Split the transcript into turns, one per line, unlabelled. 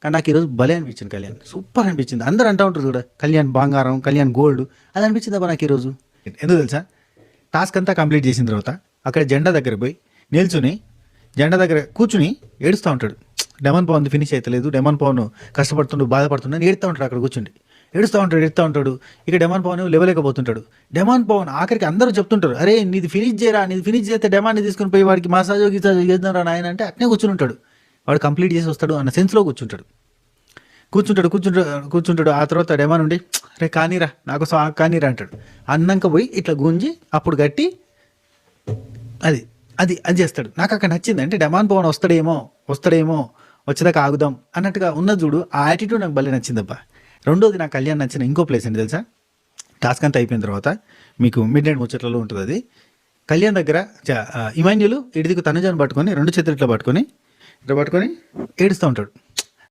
కానీ నాకు ఈరోజు భలే అనిపించింది కళ్యాణ్, సూపర్ అనిపించింది. అందరూ అంటూ ఉంటారు చూడ కళ్యాణ్ బంగారం, కళ్యాణ్ గోల్డ్, అది అనిపించింది అబ్బా నాకు ఈరోజు. ఎందుకు తెలుసా, టాస్క్ అంతా కంప్లీట్ చేసిన తర్వాత అక్కడ జెండా దగ్గర పోయి నిల్చుని జెండా దగ్గర కూర్చుని ఏడుస్తూ ఉంటాడు. డెమన్ పవన్ ఫినిష్ అవుతలేదు, డెమన్ పవన్ కష్టపడుతుండు, బాధపడుతుండు అని ఏడుస్తూ ఉంటాడు. అక్కడ కూర్చుండి ఏడుస్తూ ఉంటాడు. ఇక డెమాన్ పవన్ లేవలేకపోతుంటాడు. డెమాన్ పవన్ ఆఖరికి అందరూ చెప్తుంటారు, అరే నీది ఫినిష్ చేయరా, నీది ఫినిష్ చేస్తే డెమాన్ని తీసుకుని పోయి వాడికి మసాజో గిసాజో చేద్దాంరా నాయన అంటే అట్నే కూర్చుని ఉంటాడు. వాడు కంప్లీట్ చేసి వస్తాడు అన్న సెన్స్లో కూర్చుంటాడు. ఆ తర్వాత డెమాన్ ఉండి రే కానీరా నాకు కానీరా అంటాడు. అన్నాక పోయి ఇట్లా గుంజి అప్పుడు గట్టి అది అది అది చేస్తాడు. నాకు అక్కడ నచ్చింది. అంటే డెమాన్ పవన్ వస్తాడేమో వచ్చేదాకా ఆగుదాం అన్నట్టుగా ఉన్న చూడు, ఆ యాటిట్యూడ్ నాకు భలే నచ్చిందబ్బా. రెండోది నాకు కళ్యాణ్ నచ్చిన ఇంకో ప్లేస్ ఏంటి తెలుసా, టాస్క్ అంతా అయిపోయిన తర్వాత మీకు మిడ్ నైట్ ముచ్చట్లలో ఉంటుంది అది. కళ్యాణ్ దగ్గర ఇమాన్యులు ఇడిదికు తనుజాను పట్టుకొని 2 చేతులు ఇట్లా పట్టుకొని ఏడుస్తూ ఉంటాడు.